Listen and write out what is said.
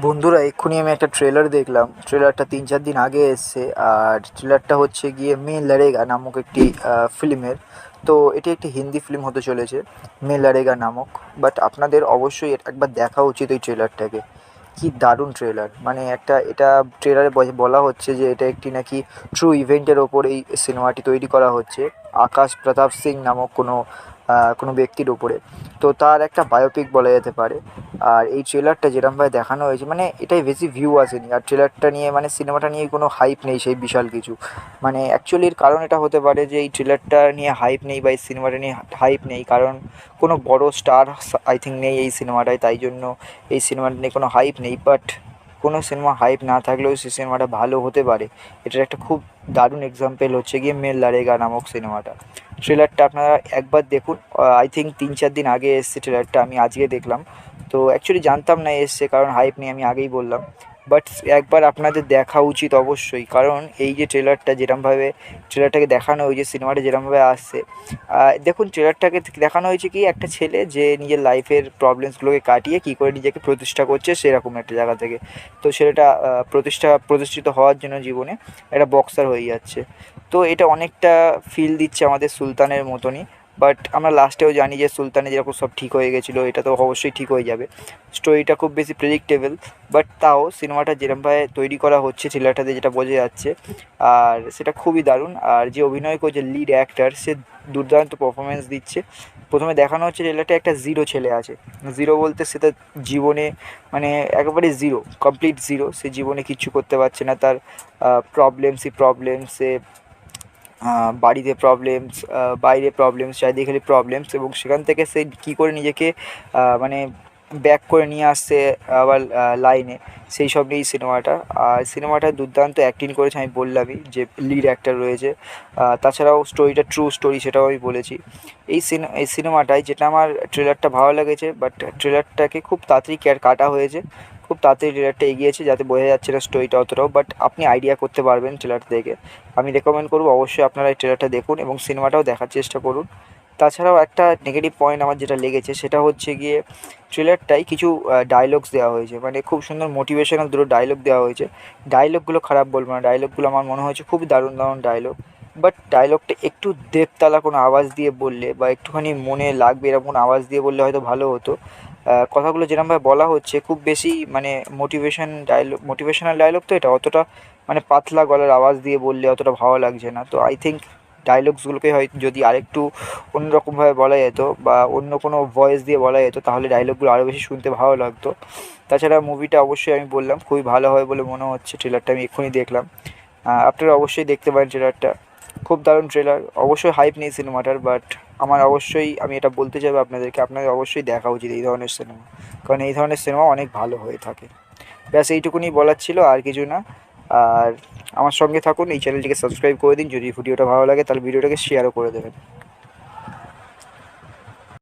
বন্ধুরা এক্ষুনি আমি একটা ট্রেলার দেখলাম। ট্রেলারটা ৩-৪ দিন আগে এসছে। আর ট্রেলারটা হচ্ছে গিয়ে মে লড়েগা নামক একটি ফিল্মের। তো এটি একটি হিন্দি ফিল্ম হতে চলেছে, মে লড়েগা নামক। বাট আপনাদের অবশ্যই একবার দেখা উচিত ওই ট্রেলারটাকে। কি দারুণ ট্রেলার! মানে একটা এটা ট্রেলারে বলা হচ্ছে যে এটা একটি নাকি ট্রু ইভেন্টের ওপর এই সিনেমাটি তৈরি করা হচ্ছে। আকাশ প্রতাপ সিং নামক কোনো ব্যক্তির উপরে। তো তার একটা বায়োপিক বলা যেতে পারে। আর এই ট্রেলারটা যেরমভাবে দেখানো হয়েছে, মানে এটাই বেশি ভিউ আসেনি। আর ট্রেলারটা নিয়ে মানে সিনেমাটা নিয়ে কোনো হাইপ নেই সেই বিশাল কিছু। মানে অ্যাকচুয়ালি এর কারণ এটা হতে পারে যে এই ট্রেলারটা নিয়ে হাইপ নেই বা এই সিনেমাটা নিয়ে হাইপ নেই, কারণ কোনো বড় স্টার আই থিঙ্ক নেই এই সিনেমাটায়, তাই জন্য এই সিনেমাটা নিয়ে কোনো হাইপ নেই। বাট কোনো সিনেমা হাইপ না থাকলেও সেই সিনেমাটা ভালো হতে পারে। এটার একটা খুব দারুণ এক্সাম্পল হচ্ছে গিয়ে মেল লড়েগা নামক সিনেমাটা। ট্রেলারটা আপনারা একবার দেখুন। আই থিঙ্ক ৩-৪ দিন আগে এসছে ট্রেলারটা, আমি আজকে দেখলাম। তো অ্যাকচুয়ালি জানতাম না এসছে, কারণ হাইপ নিয়ে আমি আগেই বললাম। বাট একবার আপনাদের দেখা উচিত অবশ্যই, কারণ এই যে ট্রেলারটা যেরমভাবে ট্রেলারটাকে দেখানো হয়েছে, সিনেমাটা যেরমভাবে আসছে, দেখুন ট্রেলারটাকে দেখানো হয়েছে কি একটা ছেলে যে নিজের লাইফের প্রবলেমসগুলোকে কাটিয়ে কী করে নিজেকে প্রতিষ্ঠা করছে সেরকম একটা জায়গা থেকে। তো ছেলেটা প্রতিষ্ঠিত হওয়ার জন্য জীবনে একটা বক্সার হয়ে যাচ্ছে। তো এটা অনেকটা ফিল দিচ্ছে আমাদের সুলতানের মতনই। বাট আমরা লাস্টেও জানি যে সুলতানের যেরকম সব ঠিক হয়ে গেছিলো, এটা তো অবশ্যই ঠিক হয়ে যাবে। স্টোরিটা খুব বেশি প্রেডিক্টেবল, বাট তাও সিনেমাটা যেরমভাবে তৈরি করা হচ্ছে ট্রেলারটাতে যেটা বোঝা যাচ্ছে, আর সেটা খুবই দারুণ। আর যে অভিনয় করছে লিড অ্যাক্টর, সে দুর্দান্ত পারফরমেন্স দিচ্ছে। প্রথমে দেখানো হচ্ছে ট্রেলারটা একটা জিরো ছেলে আছে। জিরো বলতে সে তার জীবনে মানে একেবারে জিরো, কমপ্লিট জিরো। সে জীবনে কিচ্ছু করতে পারছে না। তার প্রবলেমসে বাড়িতে প্রবলেমস, বাইরে প্রবলেমস, চারিদিকে খালি প্রবলেমস, এবং সেখান থেকে সে কী করে নিজেকে মানে ব্যাক করে নিয়ে আসছে আবার লাইনে, সেই সব নিয়েই সিনেমাটা। আর সিনেমাটা দুর্দান্ত অ্যাক্টিং করেছে, আমি বললামই যে লিড অ্যাক্টর রয়েছে। তাছাড়াও স্টোরিটা ট্রু স্টোরি, সেটাও আমি বলেছি। এই সিনেমাটায় যেটা আমার ট্রেলারটা ভালো লেগেছে, বাট ট্রেলারটাকে খুব তাড়াতাড়ি কাটা হয়েছে। খুব তাড়াতাড়ি ট্রেলারটা এগিয়েছে, যাতে বোঝা যাচ্ছে না স্টোরিটা অতটাও, বাট আপনি আইডিয়া করতে পারবেন ট্রেলার দেখে। আমি রেকমেন্ড করবো অবশ্যই আপনারা এই ট্রেলারটা দেখুন এবং সিনেমাটাও দেখার চেষ্টা করুন। তাছাড়াও একটা নেগেটিভ পয়েন্ট আমার যেটা লেগেছে সেটা হচ্ছে গিয়ে ট্রেলারটায় কিছু ডায়লগস দেওয়া হয়েছে, মানে খুব সুন্দর মোটিভেশনাল দুটো ডায়লগ দেওয়া হয়েছে। ডায়লগগুলো খারাপ বলবো না, ডায়লগগুলো আমার মনে হয়েছে খুবই দারুণ দারুণ ডায়লগ। বাট ডায়লগটা একটু দেবতালা কোনো আওয়াজ দিয়ে বললে বা একটুখানি মনে লাগবে এরকম কোনো আওয়াজ দিয়ে বললে হয়তো ভালো হতো। কথাগুলো যেরকমভাবে বলা হচ্ছে খুব বেশি মানে মোটিভেশনাল ডায়লগ, তো এটা অতটা মানে পাতলা গলার আওয়াজ দিয়ে বললে অতটা ভালো লাগছে না। তো আই থিঙ্ক ডায়লগসগুলোকে হয় যদি আরেকটু অন্যরকমভাবে বলা যেত বা অন্য কোনো ভয়েস দিয়ে বলা যেত, তাহলে ডায়লগগুলো আরও বেশি শুনতে ভালো লাগতো। তাছাড়া মুভিটা অবশ্যই আমি বললাম খুবই ভালো হয় বলে মনে হচ্ছে। ট্রেলারটা আমি এক্ষুনি দেখলাম। আপনারা অবশ্যই দেখতে পারেন ট্রেলারটা। খুব দারুণ ট্রেলার। অবশ্যই হাইপ নেই সিনেমাটার, বাট আমি এটা বলতে চাইবো আপনাদেরকে, আপনাদের অবশ্যই দেখা উচিত এই ধরনের সিনেমা, কারণ এই ধরনের সিনেমা অনেক ভালো হয়ে থাকে। ব্যাস এইটুকুনি বলার ছিল, আর কিছু না। আর আমার সঙ্গে থাকুন, এই চ্যানেলটিকে সাবস্ক্রাইব করে দিন। যদি ভিডিওটা ভালো লাগে তাহলে ভিডিওটাকে শেয়ারও করে দেবেন।